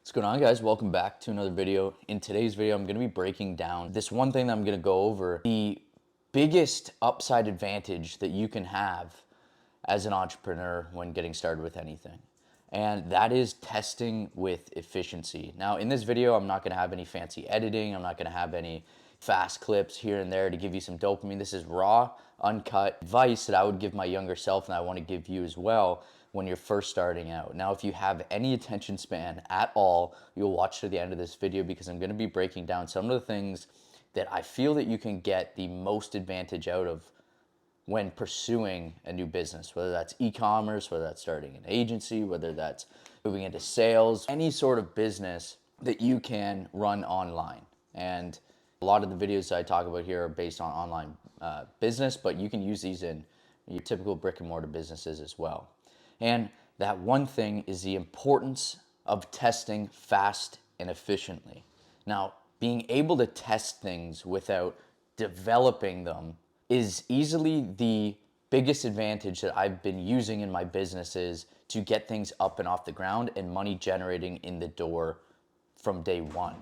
What's going on, guys? Welcome back to another video. In today's video, I'm going to be breaking down this one thing that I'm going to go over, the biggest upside advantage that you can have as an entrepreneur when getting started with anything. And that is testing with efficiency. Now, in this video, I'm not going to have any fancy editing. I'm not going to have any fast clips here and there to give you some dopamine. This is raw, uncut advice that I would give my younger self and I want to give you as well when you're first starting out. Now, if you have any attention span at all, you'll watch to the end of this video because I'm going to be breaking down some of the things that I feel that you can get the most advantage out of when pursuing a new business, whether that's e-commerce, whether that's starting an agency, whether that's moving into sales, any sort of business that you can run online. And a lot of the videos that I talk about here are based on online business, but you can use these in your typical brick and mortar businesses as well. And that one thing is the importance of testing fast and efficiently. Now, being able to test things without developing them is easily the biggest advantage that I've been using in my businesses to get things up and off the ground and money generating in the door from day one.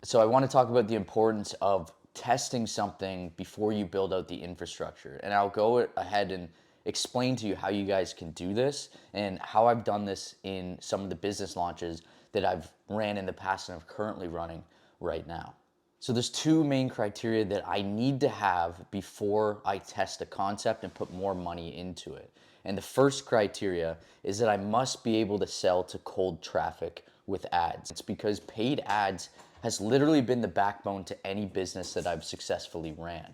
So I want to talk about the importance of testing something before you build out the infrastructure. And I'll go ahead and explain to you how you guys can do this and how I've done this in some of the business launches that I've ran in the past and I'm currently running right now. So there's two main criteria that I need to have before I test a concept and put more money into it. And the first criteria is that I must be able to sell to cold traffic with ads. It's because paid ads has literally been the backbone to any business that I've successfully ran.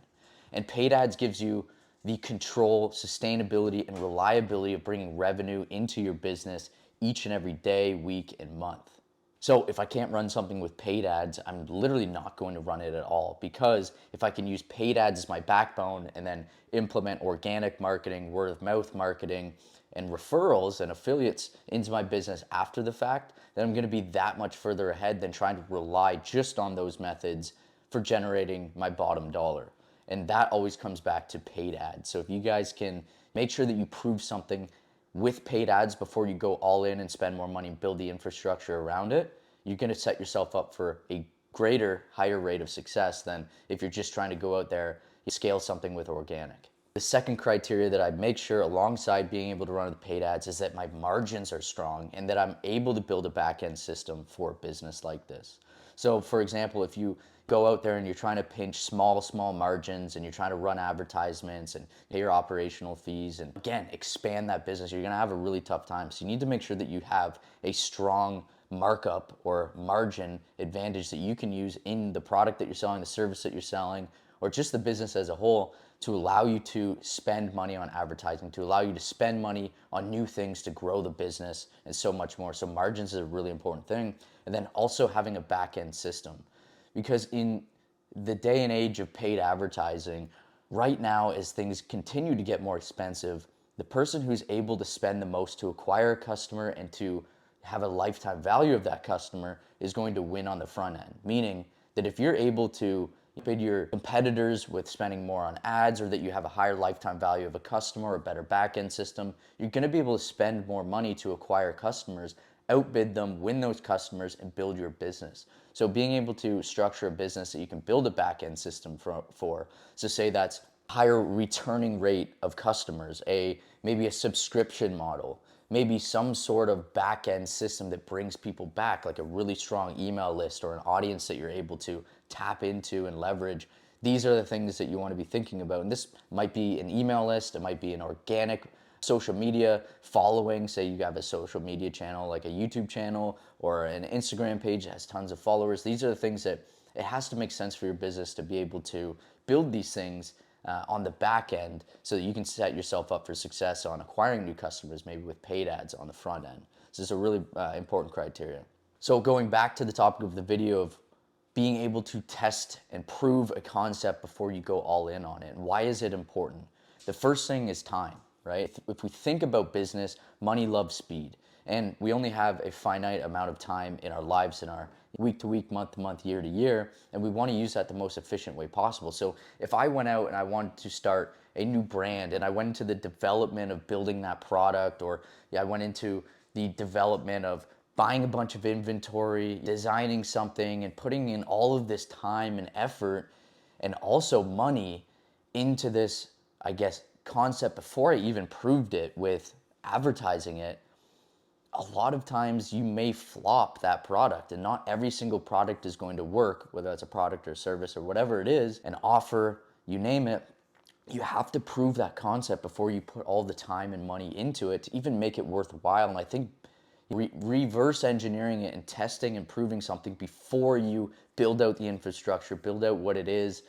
And paid ads gives you the control, sustainability, and reliability of bringing revenue into your business each and every day, week, and month. So if I can't run something with paid ads, I'm literally not going to run it at all, because if I can use paid ads as my backbone and then implement organic marketing, word of mouth marketing, and referrals and affiliates into my business after the fact, then I'm going to be that much further ahead than trying to rely just on those methods for generating my bottom dollar. And that always comes back to paid ads. So if you guys can make sure that you prove something with paid ads before you go all in and spend more money and build the infrastructure around it, you're going to set yourself up for a greater, higher rate of success than if you're just trying to go out there and scale something with organic. The second criteria that I make sure alongside being able to run the paid ads is that my margins are strong and that I'm able to build a back-end system for a business like this. So for example, if you go out there and you're trying to pinch small margins and you're trying to run advertisements and pay your operational fees and again, expand that business, you're gonna have a really tough time. So you need to make sure that you have a strong markup or margin advantage that you can use in the product that you're selling, the service that you're selling, or just the business as a whole to allow you to spend money on advertising, to allow you to spend money on new things to grow the business and so much more. So margins is a really important thing. And then also having a back-end system. Because in the day and age of paid advertising, right now as things continue to get more expensive, the person who's able to spend the most to acquire a customer and to have a lifetime value of that customer is going to win on the front end. Meaning that if you're able to bid your competitors with spending more on ads, or that you have a higher lifetime value of a customer or a better back-end system, you're going to be able to spend more money to acquire customers, outbid them, win those customers, and build your business. So being able to structure a business that you can build a back-end system for, so say that's higher returning rate of customers, maybe a subscription model, maybe some sort of back-end system that brings people back, like a really strong email list or an audience that you're able to tap into and leverage. These are the things that you want to be thinking about. And this might be an email list, it might be an organic social media following. Say you have a social media channel like a YouTube channel or an Instagram page that has tons of followers. These are the things that it has to make sense for your business to be able to build these things on the back end so that you can set yourself up for success on acquiring new customers, maybe with paid ads on the front end. So this is a really important criteria. So going back to the topic of the video of being able to test and prove a concept before you go all in on it. And why is it important? The first thing is time. Right? If we think about business, money loves speed. And we only have a finite amount of time in our lives, in our week to week, month to month, year to year, and we want to use that the most efficient way possible. So if I went out and I wanted to start a new brand and I went into the development of building that product, or I went into the development of buying a bunch of inventory, designing something, and putting in all of this time and effort and also money into this, I guess, concept before I even proved it with advertising it, a lot of times you may flop that product, and not every single product is going to work, whether it's a product or service or whatever it is, an offer, you name it. You have to prove that concept before you put all the time and money into it to even make it worthwhile. And I think reverse engineering it and testing and proving something before you build out the infrastructure, build out what it is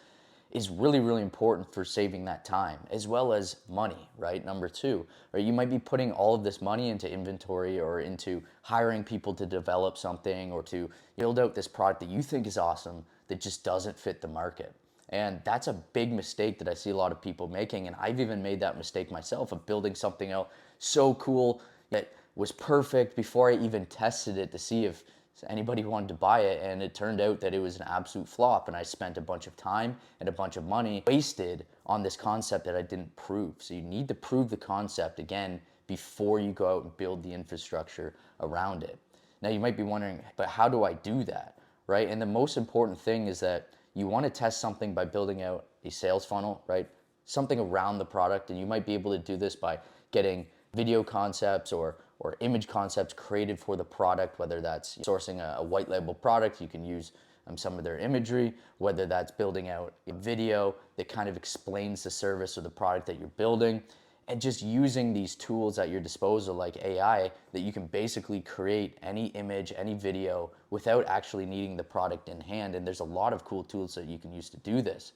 really, really important for saving that time as well as money, right? Number two, right? You might be putting all of this money into inventory or into hiring people to develop something or to build out this product that you think is awesome that just doesn't fit the market. And that's a big mistake that I see a lot of people making. And I've even made that mistake myself of building something out so cool that was perfect before I even tested it to see if anybody wanted to buy it, and it turned out that it was an absolute flop, and I spent a bunch of time and a bunch of money wasted on this concept that I didn't prove. So you need to prove the concept again before you go out and build the infrastructure around it. Now you might be wondering, but how do I do that, right? And the most important thing is that you want to test something by building out a sales funnel, right? Something around the product, and you might be able to do this by getting video concepts or image concepts created for the product, whether that's sourcing a white label product, you can use some of their imagery, whether that's building out a video that kind of explains the service or the product that you're building, and just using these tools at your disposal like AI that you can basically create any image, any video without actually needing the product in hand. And there's a lot of cool tools that you can use to do this.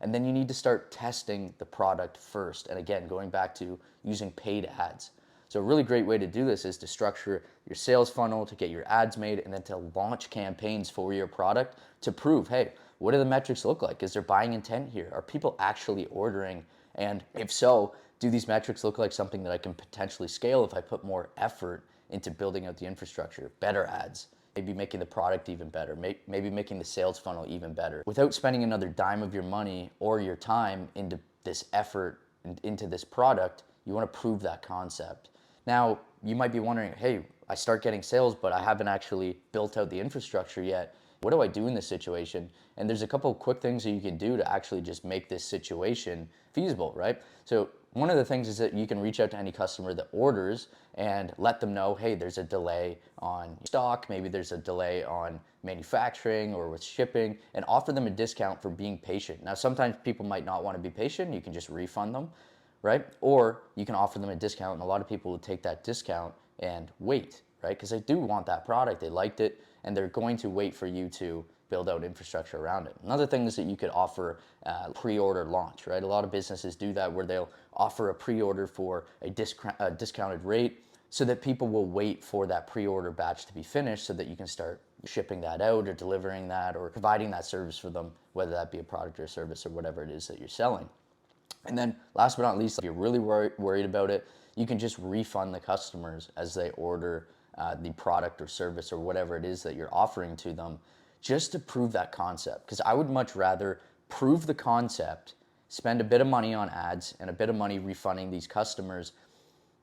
And then you need to start testing the product first. And again, going back to using paid ads. So a really great way to do this is to structure your sales funnel, to get your ads made, and then to launch campaigns for your product to prove, hey, what do the metrics look like? Is there buying intent here? Are people actually ordering? And if so, do these metrics look like something that I can potentially scale if I put more effort into building out the infrastructure, better ads, maybe making the product even better, maybe making the sales funnel even better, without spending another dime of your money or your time into this effort, into this product. You want to prove that concept. Now, you might be wondering, hey, I start getting sales, but I haven't actually built out the infrastructure yet. What do I do in this situation? And there's a couple of quick things that you can do to actually just make this situation feasible, right? So one of the things is that you can reach out to any customer that orders and let them know, hey, there's a delay on stock, maybe there's a delay on manufacturing or with shipping, and offer them a discount for being patient. Now, sometimes people might not want to be patient. You can just refund them, right? Or you can offer them a discount, and a lot of people will take that discount and wait, right? Because they do want that product, they liked it, and they're going to wait for you to build out infrastructure around it. Another thing is that you could offer pre-order launch, right? A lot of businesses do that where they'll offer a pre-order for a discounted rate so that people will wait for that pre-order batch to be finished so that you can start shipping that out or delivering that or providing that service for them, whether that be a product or a service or whatever it is that you're selling. And then last but not least, if you're really worried about it, you can just refund the customers as they order the product or service or whatever it is that you're offering to them, just to prove that concept. Because I would much rather prove the concept, spend a bit of money on ads and a bit of money refunding these customers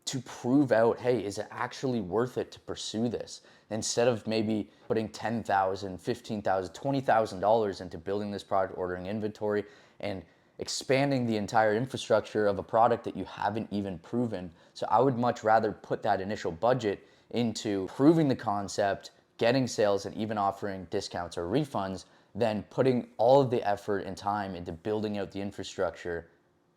to prove out, hey, is it actually worth it to pursue this? Instead of maybe putting $10,000, $15,000, $20,000 into building this product, ordering inventory, and expanding the entire infrastructure of a product that you haven't even proven. So I would much rather put that initial budget into proving the concept, getting sales, and even offering discounts or refunds than putting all of the effort and time into building out the infrastructure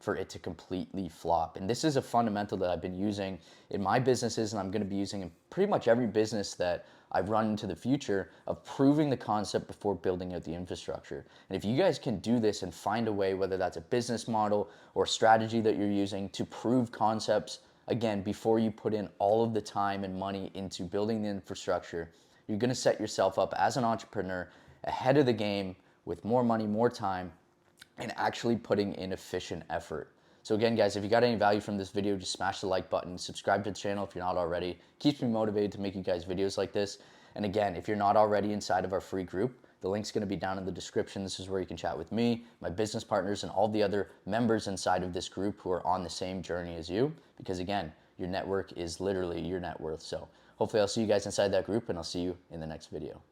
for it to completely flop. And this is a fundamental that I've been using in my businesses, and I'm going to be using in pretty much every business that I run into the future, of proving the concept before building out the infrastructure. And if you guys can do this and find a way, whether that's a business model or strategy that you're using to prove concepts, again, before you put in all of the time and money into building the infrastructure, you're going to set yourself up as an entrepreneur ahead of the game with more money, more time, and actually putting in efficient effort. So again, guys, if you got any value from this video, just smash the like button, subscribe to the channel if you're not already. Keeps me motivated to make you guys videos like this. And again, if you're not already inside of our free group, the link's gonna be down in the description. This is where you can chat with me, my business partners, and all the other members inside of this group who are on the same journey as you. Because again, your network is literally your net worth. So hopefully I'll see you guys inside that group, and I'll see you in the next video.